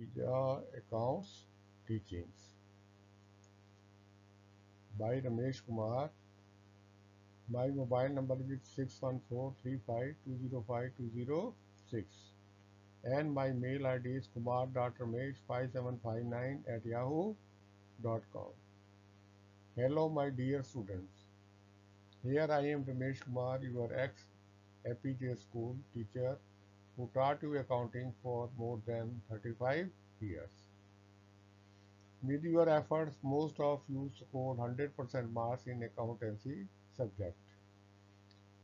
Accounts Teachings by Ramesh Kumar. My mobile number is 61435205206 and my mail ID is kumar.ramesh5759@yahoo.com. Hello my dear students. Here I am Ramesh Kumar, your ex-APJ school teacher who taught you accounting for more than 35 years. With your efforts, most of you scored 100% marks in accountancy subject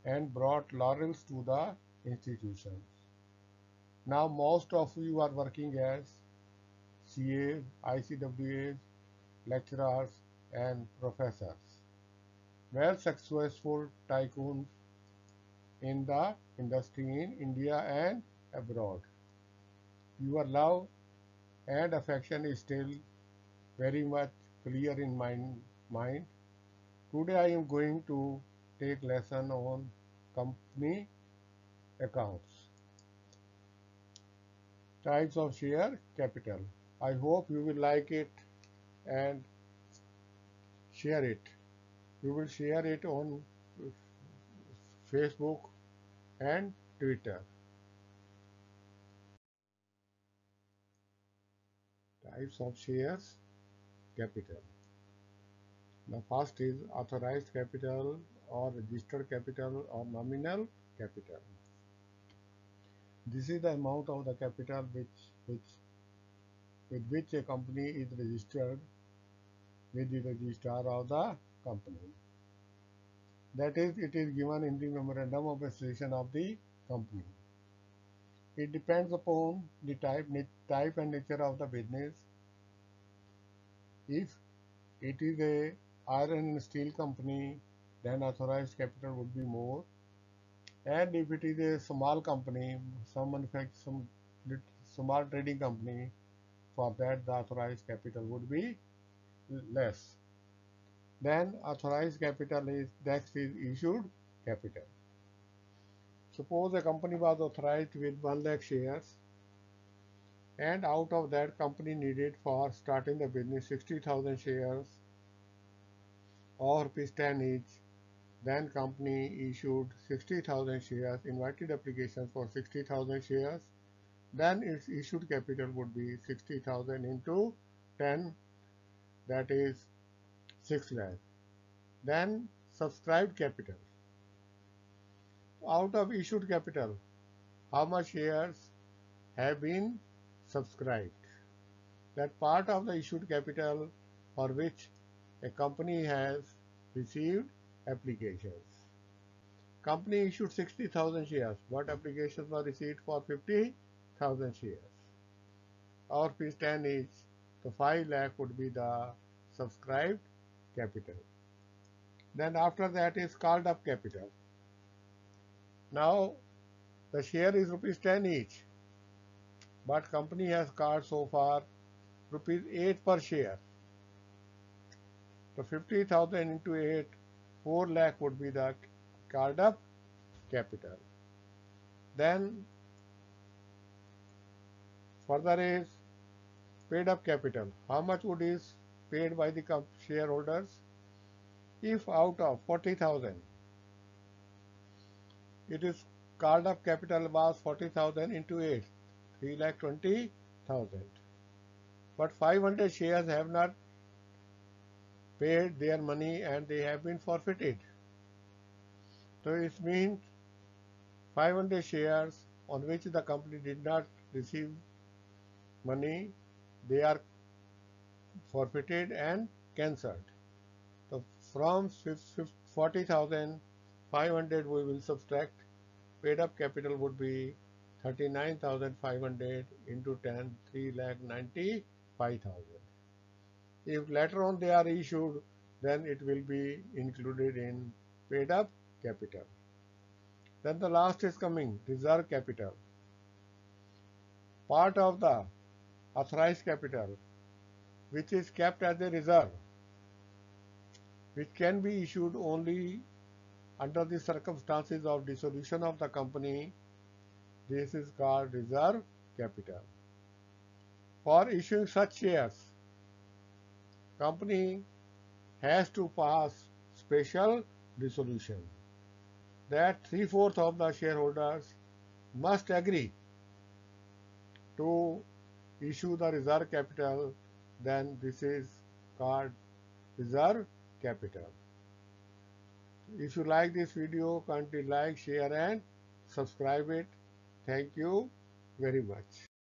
and brought laurels to the institutions. Now most of you are working as CAs, ICWAs, lecturers and professors. Well successful tycoons in the industry in India and abroad. Your love and affection is still very much clear in my mind. Today I am going to take lesson on company accounts. Types of share capital. I hope you will like it and share it. You will share it on Facebook and Twitter. Types of shares capital. The first is authorized capital or registered capital or nominal capital. This is the amount of the capital with which a company is registered with the registrar of the company. That is, it is given in the memorandum of association of the company. It depends upon the type and nature of the business. If it is a iron and steel company, then authorized capital would be more. And if it is a small company, some small trading company, for that the authorized capital would be less. Then authorized capital is next is issued capital. Suppose a company was authorized with 1 lakh shares and out of that company needed for starting the business 60,000 shares or rupees 10 each. Then company issued 60,000 shares, invited applications for 60,000 shares. Then its issued capital would be 60,000 into 10, that is 6 lakh. Then subscribed capital. Out of issued capital, how much shares have been subscribed? That part of the issued capital for which a company has received applications. Company issued 60,000 shares, but applications were received for 50,000 shares. Or rupees 10 each, so 5 lakh would be the subscribed capital. Then after that is called up capital. Now the share is rupees 10 each, but company has called so far rupees 8 per share. So 50,000 into 8, 4 lakh would be the called up capital. Then further is paid up capital. How much would is paid by the shareholders? If out of 40,000, it is called up capital was 40,000 into 8, 3,20,000. But 500 shares have not paid their money and they have been forfeited. So it means 500 shares on which the company did not receive money, they are forfeited and cancelled. So from 40,000, 500 we will subtract. Paid up capital would be 39,500 into 10, 3,95,000. If later on they are issued, then it will be included in paid up capital. Then the last is coming, reserve capital. Part of the authorized capital, which is kept as a reserve, which can be issued only under the circumstances of dissolution of the company. This is called reserve capital. For issuing such shares, company has to pass special resolution that three-fourths of the shareholders must agree to issue the reserve capital, then this is called reserve capital. If you like this video, kindly like, share and subscribe it. Thank you very much.